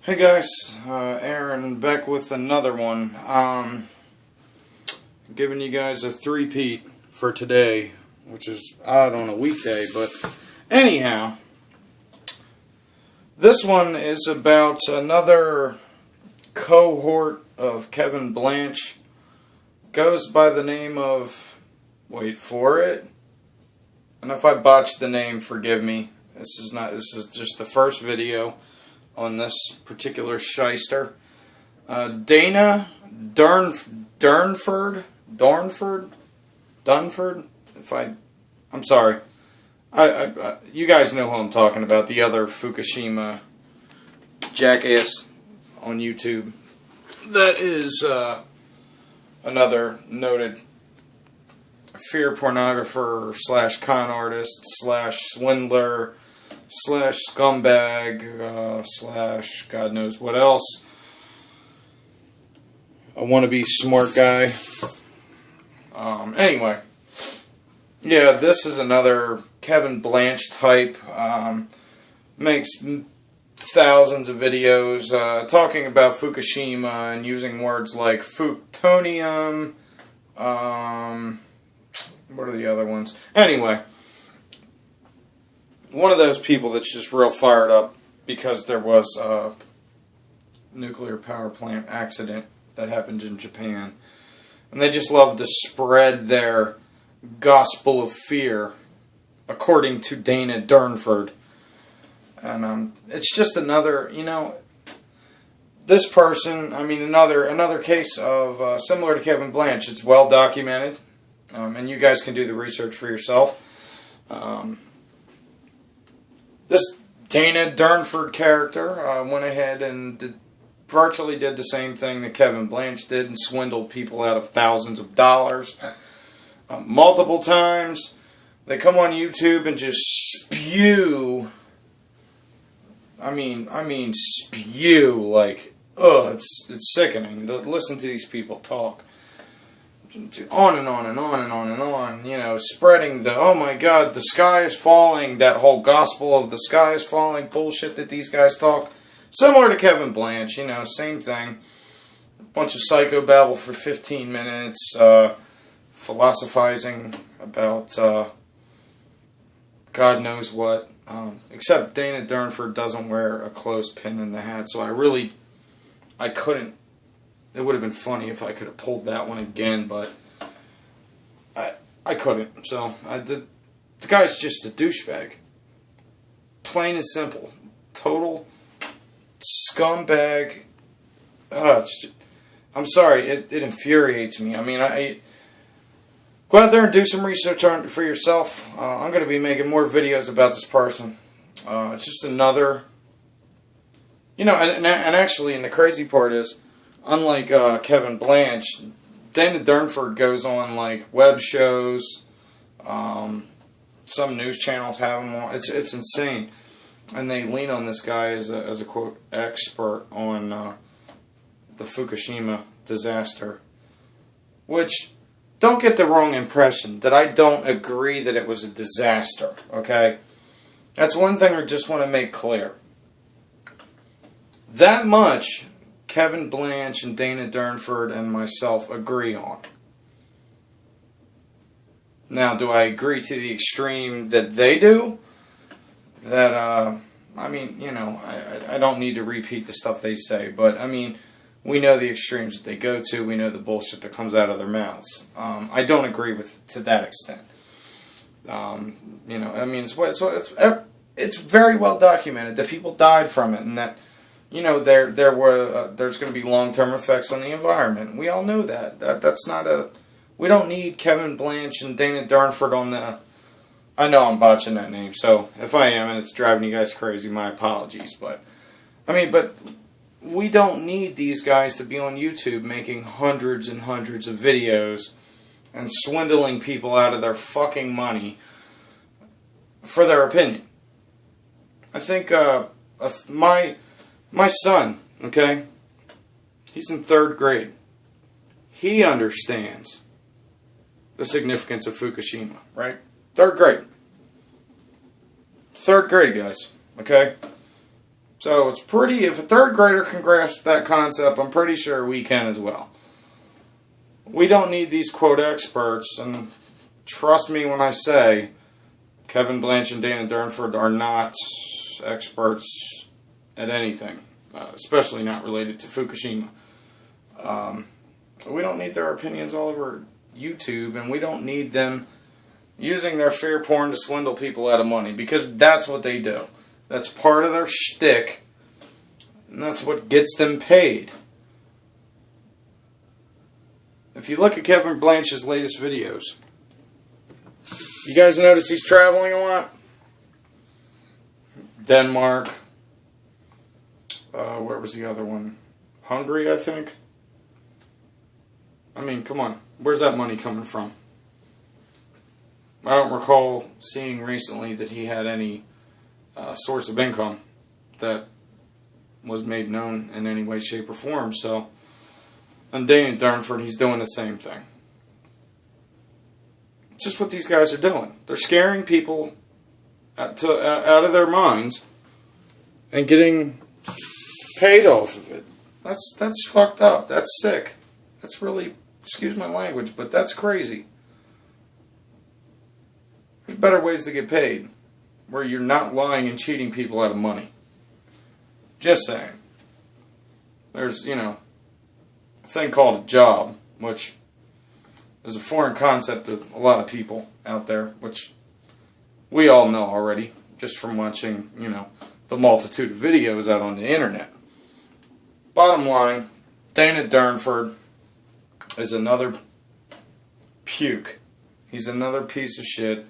Hey guys, Aaron back with another one. Giving you guys a three-peat for today, which is odd on a weekday, but anyhow, this one is about another cohort of Kevin Blanch. Goes by the name of, wait for it, and if I botched the name, forgive me. This is just the first video on this particular shyster. Dana Durnford. I'm sorry. You guys know who I'm talking about. The other Fukushima jackass on YouTube. That is another noted fear pornographer / con artist / swindler / scumbag / God knows what else. A wannabe smart guy. Anyway, yeah, this is another Kevin Blanch type. Makes thousands of videos talking about Fukushima and using words like Fuktonium. What are the other ones? Anyway, one of those people that's just real fired up because there was a nuclear power plant accident that happened in Japan. And they just love to spread their gospel of fear, according to Dana Durnford. And it's just another, this person, another case of similar to Kevin Blanch. It's well documented, and you guys can do the research for yourself. This Dana Durnford character went ahead and virtually did the same thing that Kevin Blanch did and swindled people out of thousands of dollars multiple times. They come on YouTube and just spew. Spew like, it's sickening. Listen to these people talk. On and on and on and on and on, spreading the, oh my God, the sky is falling, that whole gospel of the sky is falling bullshit that these guys talk. Similar to Kevin Blanch, same thing. A bunch of psychobabble for 15 minutes, philosophizing about God knows what. Except Dana Durnford doesn't wear a clothespin in the hat, so I couldn't. It would have been funny if I could have pulled that one again, but I couldn't. So the guy's just a douchebag. Plain and simple. Total scumbag. I'm sorry, it infuriates me. Go out there and do some research on it for yourself. I'm going to be making more videos about this person. It's just another, and actually, and the crazy part is, unlike Kevin Blanch, Dana Durnford goes on like web shows. Some news channels have him on. It's insane, and they lean on this guy as a quote expert on the Fukushima disaster. Which, don't get the wrong impression that I don't agree that it was a disaster. Okay, that's one thing I just want to make clear. That much Kevin Blanch and Dana Durnford and myself agree on. Now, do I agree to the extreme that they do? That, I don't need to repeat the stuff they say, but, we know the extremes that they go to. We know the bullshit that comes out of their mouths. I don't agree to that extent. It's very well documented that people died from it, and that, there's going to be long-term effects on the environment. We all know that. That's not a. We don't need Kevin Blanch and Dana Durnford on the. I know I'm botching that name, so if I am and it's driving you guys crazy, my apologies. But we don't need these guys to be on YouTube making hundreds and hundreds of videos and swindling people out of their fucking money for their opinion. I think my son, okay, he's in 3rd grade. He understands the significance of Fukushima, right? 3rd grade. 3rd grade, guys, okay? So it's pretty, if a third grader can grasp that concept, I'm pretty sure we can as well. We don't need these quote experts, and trust me when I say Kevin Blanch and Dana Durnford are not experts at anything, especially not related to Fukushima. We don't need their opinions all over YouTube, and we don't need them using their fear porn to swindle people out of money, because that's what they do. That's part of their shtick, and that's what gets them paid. If you look at Kevin Blanch's latest videos, you guys notice he's traveling a lot? Denmark. Where was the other one? Hungary, I think. I mean, come on. Where's that money coming from? I don't recall seeing recently that he had any source of income that was made known in any way, shape, or form. So, and Dana Durnford, he's doing the same thing. It's just what these guys are doing. They're scaring people out of their minds and getting paid off of it. That's fucked up. That's sick. That's really, excuse my language, but that's crazy. There's better ways to get paid where you're not lying and cheating people out of money. Just saying. There's, a thing called a job, which is a foreign concept to a lot of people out there, which we all know already, just from watching, the multitude of videos out on the internet. Bottom line, Dana Durnford is another puke. He's another piece of shit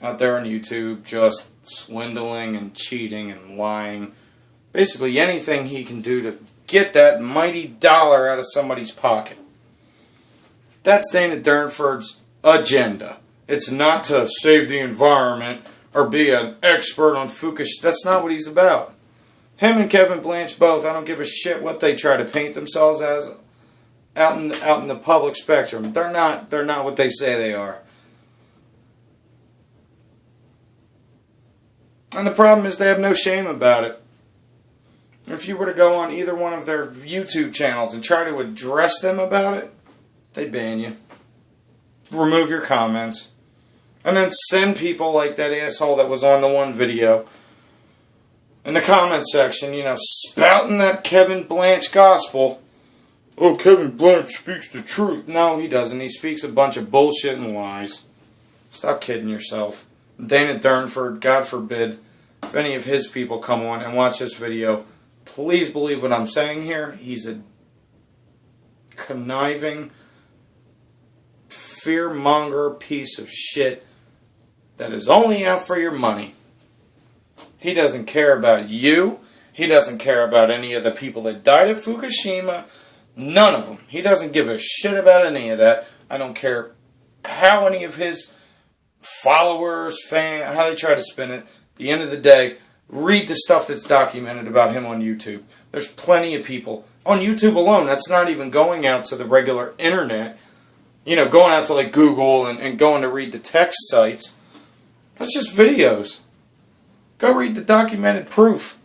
out there on YouTube, just swindling and cheating and lying. Basically anything he can do to get that mighty dollar out of somebody's pocket. That's Dana Durnford's agenda. It's not to save the environment or be an expert on Fukushima. That's not what he's about. Him and Kevin Blanch both, I don't give a shit what they try to paint themselves as out in the public spectrum. They're not what they say they are. And the problem is they have no shame about it. If you were to go on either one of their YouTube channels and try to address them about it, they ban you. Remove your comments. And then send people like that asshole that was on the one video in the comment section, spouting that Kevin Blanch gospel. Oh, Kevin Blanch speaks the truth. No, he doesn't. He speaks a bunch of bullshit and lies. Stop kidding yourself. Dana Durnford, God forbid, if any of his people come on and watch this video, please believe what I'm saying here. He's a conniving, fear-monger piece of shit that is only out for your money. He doesn't care about you. He doesn't care about any of the people that died at Fukushima. None of them. He doesn't give a shit about any of that. I don't care how any of his followers, fans, how they try to spin it. At the end of the day, read the stuff that's documented about him on YouTube. There's plenty of people on YouTube alone. That's not even going out to the regular internet. Going out to like Google and going to read the text sites. That's just videos. Go read the documented proof.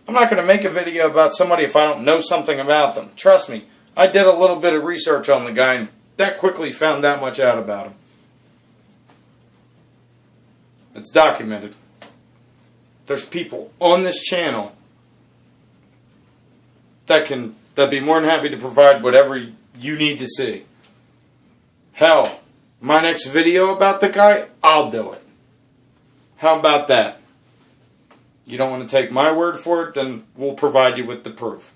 I'm not going to make a video about somebody if I don't know something about them. Trust me, I did a little bit of research on the guy and that quickly found that much out about him. It's documented. There's people on this channel that'd be more than happy to provide whatever you need to see. Hell, my next video about the guy, I'll do it. How about that? You don't want to take my word for it, then we'll provide you with the proof.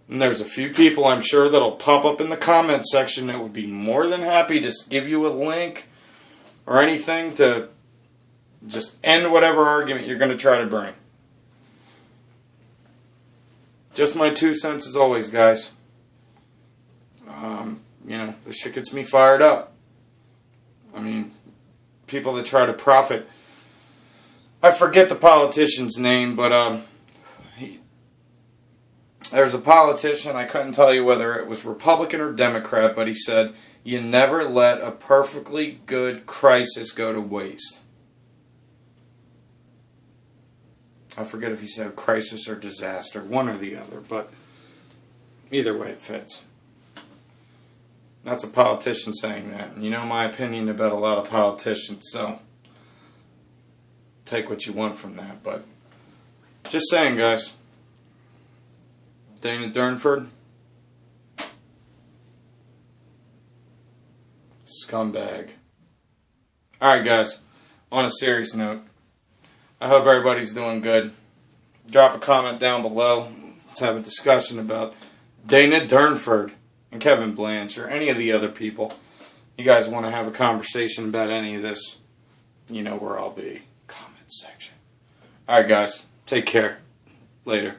And there's a few people I'm sure that'll pop up in the comment section that would be more than happy to give you a link or anything to just end whatever argument you're going to try to bring. Just my 2 cents as always, guys. This shit gets me fired up. I mean, people that try to profit. I forget the politician's name, but there's a politician, I couldn't tell you whether it was Republican or Democrat, but he said, you never let a perfectly good crisis go to waste. I forget if he said crisis or disaster, one or the other, but either way it fits. That's a politician saying that. And you know my opinion about a lot of politicians, so take what you want from that. But just saying, guys. Dana Durnford. Scumbag. Alright, guys. On a serious note, I hope everybody's doing good. Drop a comment down below. Let's have a discussion about Dana Durnford and Kevin Blanche or any of the other people. You guys want to have a conversation about any of this, you know where I'll be. Comment section. Alright, guys. Take care. Later.